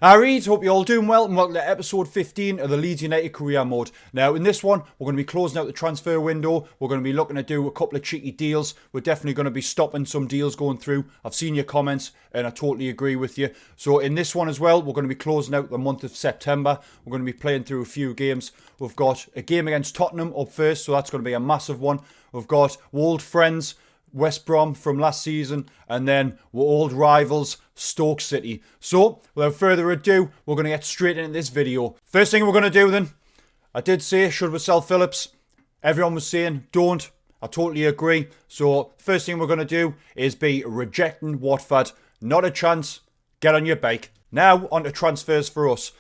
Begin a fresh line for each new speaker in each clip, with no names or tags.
Hi Reed, hope you're all doing well and welcome to episode 15 of the Leeds United career mode. Now in this one, we're going to be closing out the transfer window. We're going to be looking to do a couple of cheeky deals. We're definitely going to be stopping some deals going through. I've seen your comments and I totally agree with you. So in this one as well, we're going to be closing out the month of September. We're going to be playing through a few games. We've got a game against Tottenham up first, so that's going to be a massive one. We've got old friends, West Brom from last season, and then we're old rivals, Stoke City. So, without further ado, we're going to get straight into this video. First thing we're going to do then, I did say, should we sell Phillips? Everyone was saying, don't. I totally agree. So, first thing we're going to do is be rejecting Watford. Not a chance. Get on your bike. Now, on to transfers for us.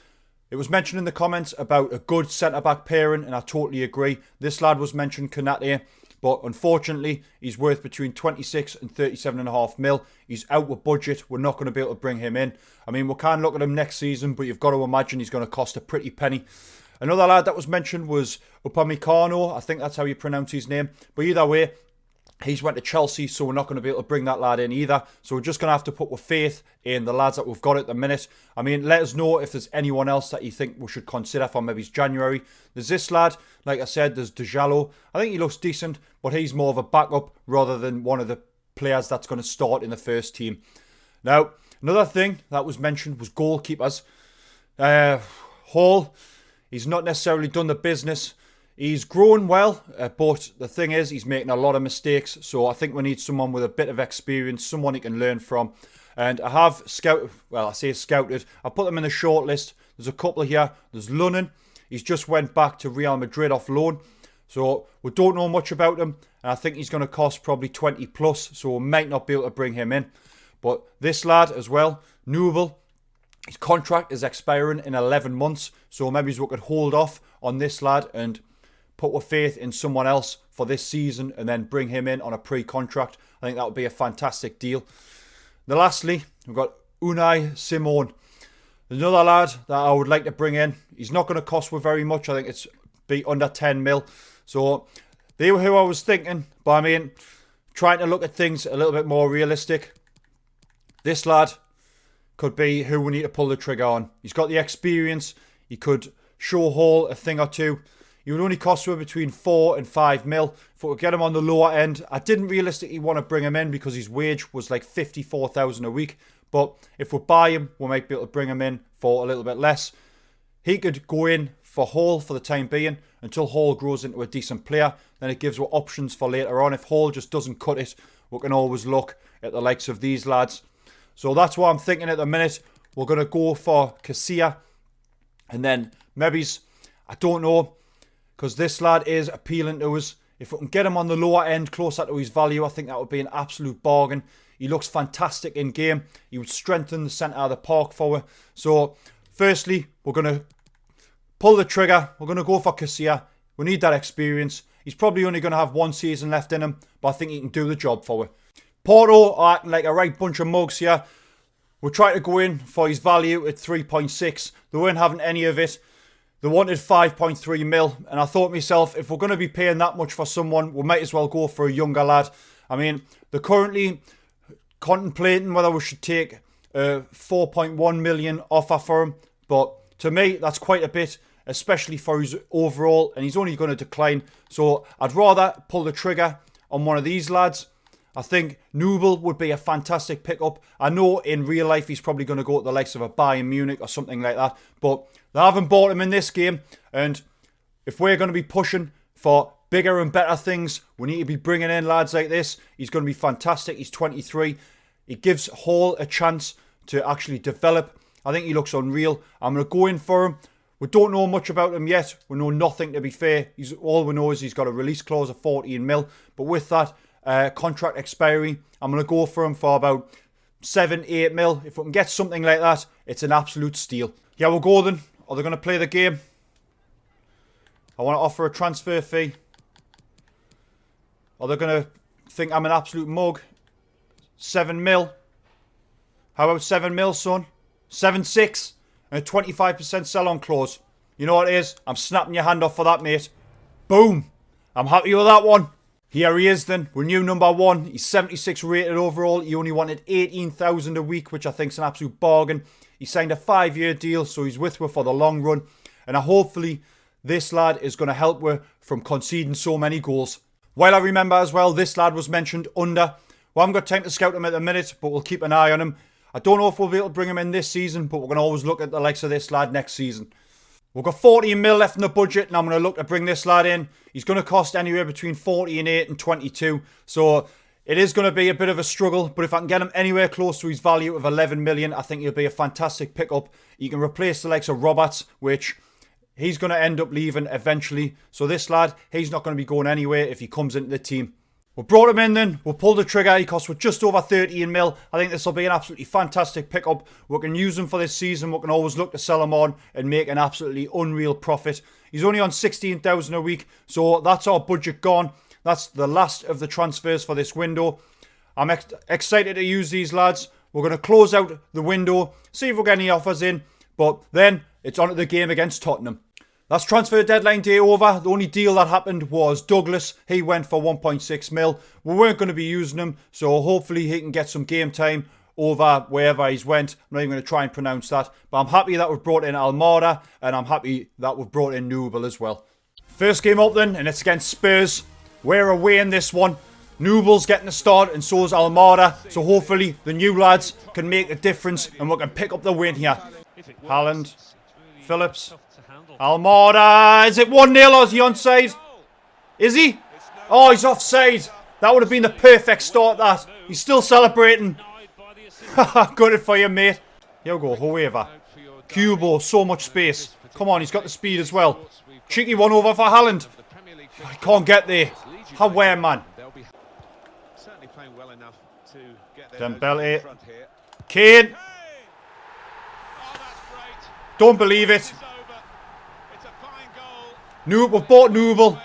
It was mentioned in the comments about a good centre-back pairing, and I totally agree. This lad was mentioned, Konate. But unfortunately, he's worth between 26 and 37.5 mil. He's out with budget. We're not going to be able to bring him in. I mean, we can look at him next season, but you've got to imagine he's going to cost a pretty penny. Another lad that was mentioned was Upamecano. I think that's how you pronounce his name. But either way, he's went to Chelsea, so we're not going to be able to bring that lad in either. So we're just going to have to put with faith in the lads that we've got at the minute. I mean, let us know if there's anyone else that you think we should consider for maybe January. There's this lad, like I said, there's Dejalo. I think he looks decent, but he's more of a backup rather than one of the players that's going to start in the first team. Now, another thing that was mentioned was goalkeepers. Hall, he's not necessarily done the business. He's grown well, but the thing is, he's making a lot of mistakes. So I think we need someone with a bit of experience, someone he can learn from. And I have scouted, well, I say scouted. I put them in the short list. There's a couple here. There's Lunnan. He's just went back to Real Madrid off loan. So we don't know much about him. And I think he's going to cost probably 20 plus. So we might not be able to bring him in. But this lad as well, Newell, his contract is expiring in 11 months. So maybe we could hold off on this lad and put with faith in someone else for this season and then bring him in on a pre-contract. I think that would be a fantastic deal. Then lastly, we've got Unai Simon. There's another lad that I would like to bring in. He's not going to cost with very much. I think it's be under 10 mil. So they were who I was thinking. But I mean, trying to look at things a little bit more realistic. This lad could be who we need to pull the trigger on. He's got the experience. He could show Hall a thing or two. He would only cost us between 4 and 5 mil. If we could get him on the lower end, I didn't realistically want to bring him in because his wage was like 54,000 a week. But if we buy him, we might be able to bring him in for a little bit less. He could go in for Hall for the time being until Hall grows into a decent player. Then it gives us options for later on. If Hall just doesn't cut it, we can always look at the likes of these lads. So that's what I'm thinking at the minute. We're going to go for Casilla. And then maybe's, I don't know, because this lad is appealing to us. If we can get him on the lower end, closer to his value, I think that would be an absolute bargain. He looks fantastic in game. He would strengthen the centre of the park forward. So, firstly, we're going to pull the trigger. We're going to go for Casilla. We need that experience. He's probably only going to have one season left in him, but I think he can do the job for it. Porto are acting like a right bunch of mugs here. We're trying to go in for his value at 3.6. They weren't having any of it. They wanted 5.3 mil, and I thought to myself, if we're going to be paying that much for someone, we might as well go for a younger lad. I mean, they're currently contemplating whether we should take a 4.1 million offer for him, but to me, that's quite a bit, especially for his overall, and he's only going to decline. So I'd rather pull the trigger on one of these lads. I think Newell would be a fantastic pickup. I know in real life he's probably going to go to the likes of a Bayern Munich or something like that, but they haven't bought him in this game, and if we're going to be pushing for bigger and better things, we need to be bringing in lads like this. He's going to be fantastic. He's 23. He gives Hall a chance to actually develop. I think he looks unreal. I'm going to go in for him. We don't know much about him yet. We know nothing, to be fair. All we know is he's got a release clause of 14 mil, but with that contract expiry, I'm going to go for him for about 7-8 mil. If we can get something like that, it's an absolute steal. Yeah, we'll go then. Are they going to play the game? I want to offer a transfer fee. Are they going to think I'm an absolute mug? 7 mil. How about 7 mil, son? 7.6 and a 25% sell-on clause. You know what it is? I'm snapping your hand off for that, mate. Boom. I'm happy with that one. Here he is then. We're new number one. He's 76 rated overall. He only wanted 18,000 a week, which I think is an absolute bargain. He signed a 5-year deal, so he's with us for the long run. And hopefully this lad is going to help us from conceding so many goals. While I remember as well, this lad was mentioned under. We haven't got time to scout him at the minute, but we'll keep an eye on him. I don't know if we'll be able to bring him in this season, but we're going to always look at the likes of this lad next season. We've got 14 mil left in the budget, and I'm going to look to bring this lad in. He's going to cost anywhere between 40 and 8 and 22. So it is going to be a bit of a struggle, but if I can get him anywhere close to his value of 11 million, I think he'll be a fantastic pickup. You can replace the likes of Roberts, which he's going to end up leaving eventually. So this lad, he's not going to be going anywhere if he comes into the team. We brought him in then, we'll pull the trigger. He costs just over 13 mil. I think this will be an absolutely fantastic pickup. We can use him for this season. We can always look to sell him on and make an absolutely unreal profit. He's only on 16,000 a week, so that's our budget gone. That's the last of the transfers for this window. I'm excited to use these lads. We're going to close out the window, see if we get any offers in, but then it's on to the game against Tottenham. That's transfer deadline day over. The only deal that happened was Douglas. He went for 1.6 mil. We weren't going to be using him, so hopefully he can get some game time over wherever he's went. I'm not even going to try and pronounce that. But I'm happy that we've brought in Almada, and I'm happy that we've brought in Nubel as well. First game up then, and it's against Spurs. We're away in this one. Nubel's getting the start, and so is Almada. So hopefully the new lads can make a difference, and we can pick up the win here. Haaland, Phillips, Almada, is it 1-0 or is he onside? Is he? Oh, he's offside. That would have been the perfect start, that. He's still celebrating. Good for you, mate. Here we go, whoever. Kubo, so much space. Come on, he's got the speed as well. Cheeky one over for Haaland. I can't get there. How where, man? Dembele. Kane. Don't believe it. We've bought Nubel.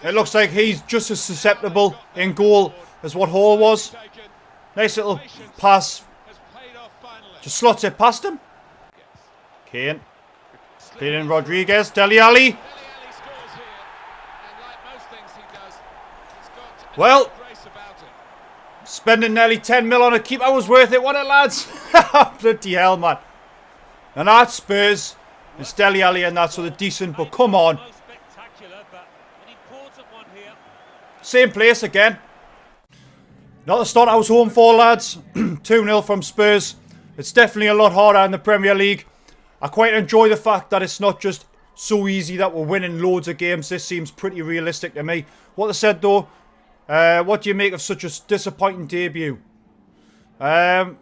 It looks like he's just as susceptible in goal as what Hall was. Nice little pass. Just slots it past him. Kane. Playing Rodriguez. Dele Alli. Well, spending nearly 10 mil on a keeper was worth it, wasn't it, lads? Bloody hell, man. And that's Spurs. It's Dele Alli and that, so they're decent, but come on. Same place again. Not the start I was home for, lads. 2-0 from Spurs. It's definitely a lot harder in the Premier League. I quite enjoy the fact that it's not just so easy that we're winning loads of games. This seems pretty realistic to me. What they said though, what do you make of such a disappointing debut? It's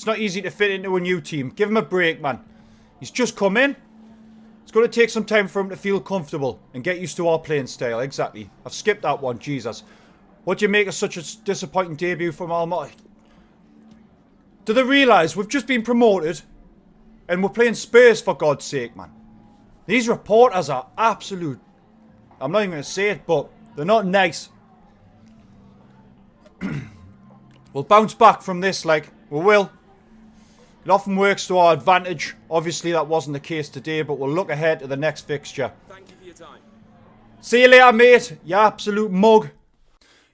not easy to fit into a new team. Give him a break, man. He's just come in. It's going to take some time for him to feel comfortable and get used to our playing style. Exactly. I've skipped that one. Jesus. What do you make of such a disappointing debut from Almada? Do they realise we've just been promoted and we're playing Spurs, for God's sake, man? These reporters are absolute... I'm not even going to say it, but they're not nice. We'll bounce back from this, like, we will. It often works to our advantage. Obviously, that wasn't the case today, but we'll look ahead to the next fixture. Thank you for your time. See you later, mate. You absolute mug.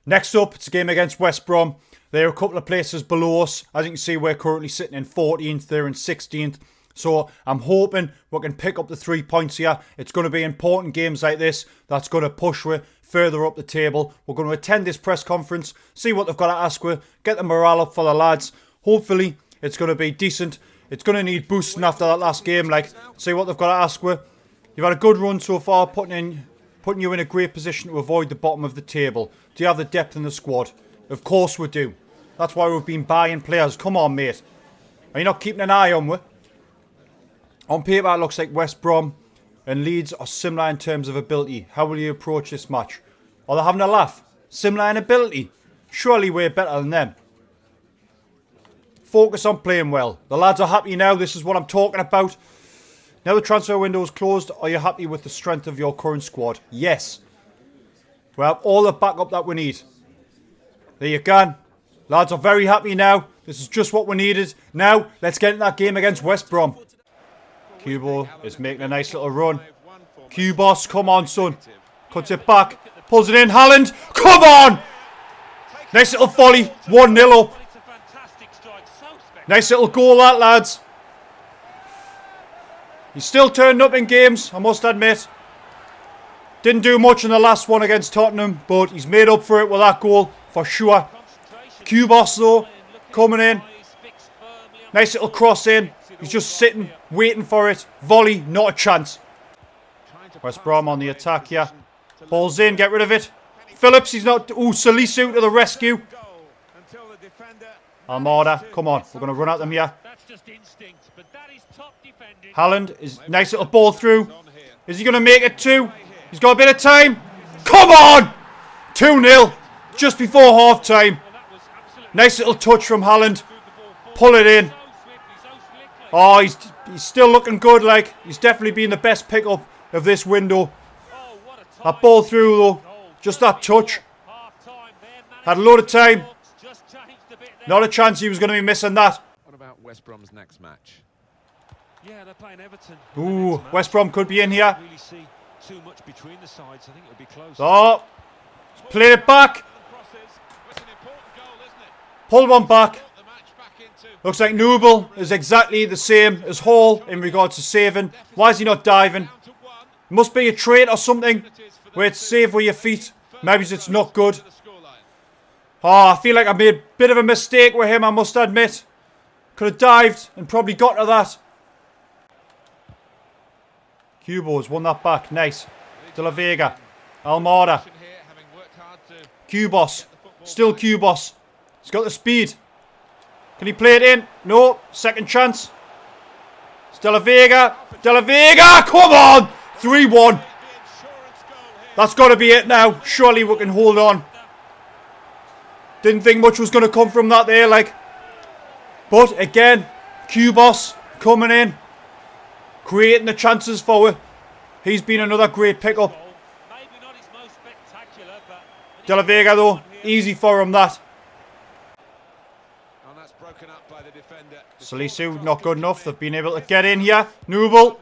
Next up, it's a game against West Brom. They're a couple of places below us. As you can see, we're currently sitting in 14th. They're in 16th. So I'm hoping we can pick up the 3 points here. It's going to be important games like this that's going to push us further up the table. We're going to attend this press conference, see what they've got to ask us, get the morale up for the lads. Hopefully, it's going to be decent. It's going to need boosting after that last game. Like, see what they've got to ask us. You've had a good run so far, putting you in a great position to avoid the bottom of the table. Do you have the depth in the squad? Of course we do. That's why we've been buying players. Come on, mate. Are you not keeping an eye on me? On paper, it looks like West Brom and Leeds are similar in terms of ability. How will you approach this match? Are they having a laugh? Similar in ability? Surely we're better than them. Focus on playing well. The lads are happy now. This is what I'm talking about. Now the transfer window is closed, are you happy with the strength of your current squad? Yes. We have all the backup that we need. There you go. Lads are very happy now. This is just what we needed. Now, let's get in that game against West Brom. Kubo is making a nice little run. Kubos, come on, son. Cuts it back. Pulls it in. Haaland, come on! Nice little volley. 1-0 up. Nice little goal that, lads. He's still turning up in games, I must admit. Didn't do much in the last one against Tottenham, but he's made up for it with that goal, for sure. Kubos, though, coming in. Nice little cross in. He's just sitting, waiting for it. Volley, not a chance. West Brom on the attack here. Ball's in, get rid of it. Phillips, he's not... Ooh, Salisu to the rescue. Almada, come on. We're going to run at them here. Haaland is... Nice little ball through. Is he going to make it 2? He's got a bit of time. Come on! 2-0. Just before half-time. Nice little touch from Haaland. Pull it in. Oh, he's still looking good, like. He's definitely been the best pickup of this window. That ball through, though. Just that touch. Had a load of time. Not a chance he was going to be missing that.
What about West Brom's next match?
Yeah, they're playing Everton.
Ooh, West Brom could be in here.
Really see too much between the sides. I think it would be close.
Oh, played it back. Pull one back. Looks like Noble is exactly the same as Hall in regards to saving. Why is he not diving? Must be a trait or something where it's save with your feet. Maybe it's not good. Oh, I feel like I made a bit of a mistake with him, I must admit. Could have dived and probably got to that. Cubo's won that back. Nice. De La Vega. Almada. Cubos. Still Cubos. He's got the speed. Can he play it in? No. Second chance. It's De La Vega. De La Vega. Come on. 3-1. That's got to be it now. Surely we can hold on. Didn't think much was going to come from that there, like. But again, Cubos coming in. Creating the chances for it. He's been another great pickup. De La Vega, though. Easy for him, that. Salisu, not good enough. They've been able to get in here. Noble.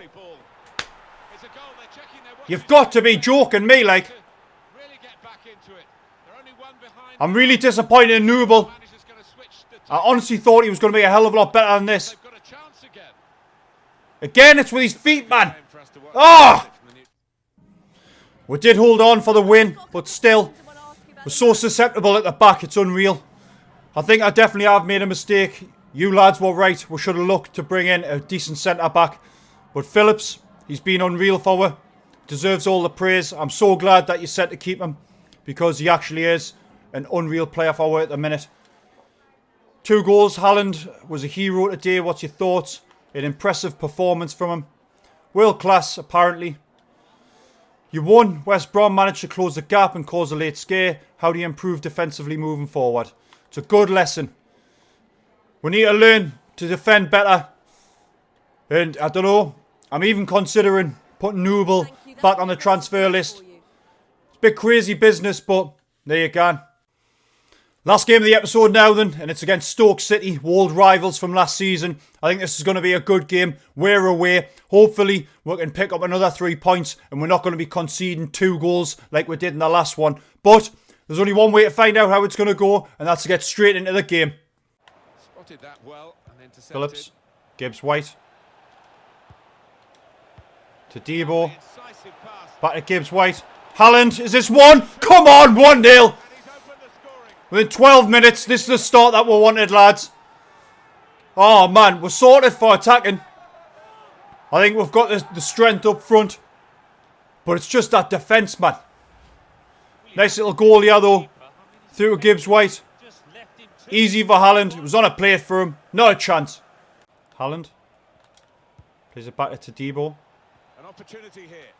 You've got to be joking me, like. I'm really disappointed in Noble. I honestly thought he was going to be a hell of a lot better than this. Again, it's with his feet, man. Ah! We did hold on for the win, but still, we're so susceptible at the back, it's unreal. I think I definitely have made a mistake. You lads were right. We should have looked to bring in a decent centre-back. But Phillips, he's been unreal for us. Deserves all the praise. I'm so glad that you said to keep him, because he actually is an unreal player for us at the minute. 2 goals. Haaland was a hero today. What's your thoughts? An impressive performance from him. World class, apparently. You won. West Brom managed to close the gap and cause a late scare. How do you improve defensively moving forward? It's a good lesson. We need to learn to defend better. And I don't know. I'm even considering putting Noble back on the transfer list. It's a bit crazy business, but there you go. Last game of the episode now then, and it's against Stoke City, old rivals from last season. I think this is going to be a good game. We're away. Hopefully we can pick up another 3 points and we're not going to be conceding 2 goals like we did in the last one. But there's only one way to find out how it's going to go, and that's to get straight into the game.
Spotted that well and intercepted.
Phillips, Gibbs White. To Debo. Back to Gibbs White. Haaland, is this one? Come on, 1-0. Within 12 minutes, this is the start that we wanted, lads. Oh, man, we're sorted for attacking. I think we've got the strength up front. But it's just that defence, man. Nice little goal here, though. Through to Gibbs White. Easy for Haaland. It was on a plate for him. Not a chance. Haaland. Plays it back to Debo.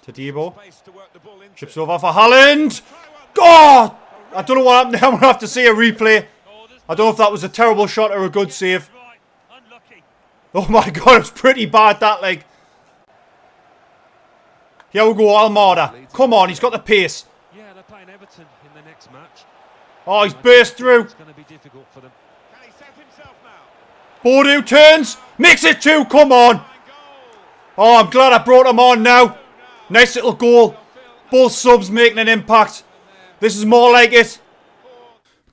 To Debo. Chips over for Haaland. God! I don't know what happened there. I'm going to have to see a replay. I don't know if that was a terrible shot or a good save. Oh my god, it's pretty bad, that, like. Here we go, Almada. Come on, he's got the pace.
Yeah, they're playing Everton in the next match.
Oh, he's burst through.
It's going to be difficult for them.
Boadu turns. Makes it 2. Come on. Oh, I'm glad I brought him on now. Nice little goal. Both subs making an impact. This is more like it.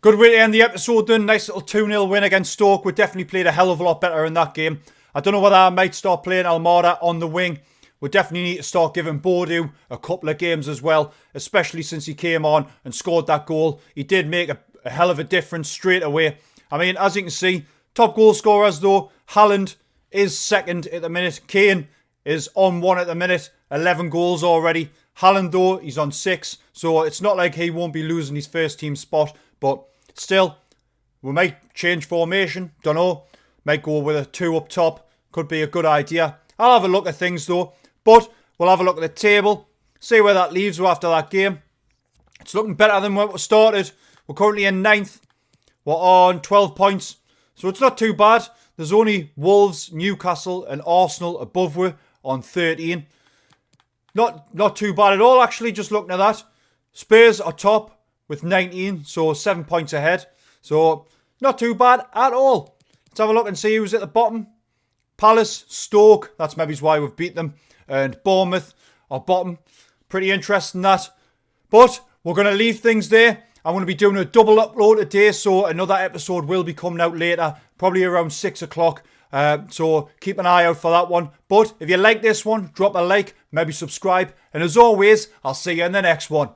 Good way to end the episode then. Nice little 2-0 win against Stoke. We definitely played a hell of a lot better in that game. I don't know whether I might start playing Almada on the wing. We definitely need to start giving Boadu a couple of games as well, especially since he came on and scored that goal. He did make a hell of a difference straight away. I mean, as you can see, top goal scorers though, Haaland is second at the minute. Kane is on 1 at the minute, 11 goals already. Haaland though, he's on 6, so it's not like he won't be losing his first team spot, but still, we might change formation, don't know. Might go with a 2 up top, could be a good idea. I'll have a look at things though, but we'll have a look at the table, see where that leaves you after that game. It's looking better than when we started. We're currently in 9th. We're on 12 points, so it's not too bad. There's only Wolves, Newcastle and Arsenal above we on 13. Not too bad at all, actually, just looking at that. Spurs are top with 19, so 7 points ahead. So, not too bad at all. Let's have a look and see who's at the bottom. Palace, Stoke, that's maybe why we've beat them. And Bournemouth are bottom. Pretty interesting that. But we're going to leave things there. I'm going to be doing a double upload today, so another episode will be coming out later, probably around 6 o'clock. So keep an eye out for that one. But if you like this one, drop a like, maybe subscribe. And as always, I'll see you in the next one.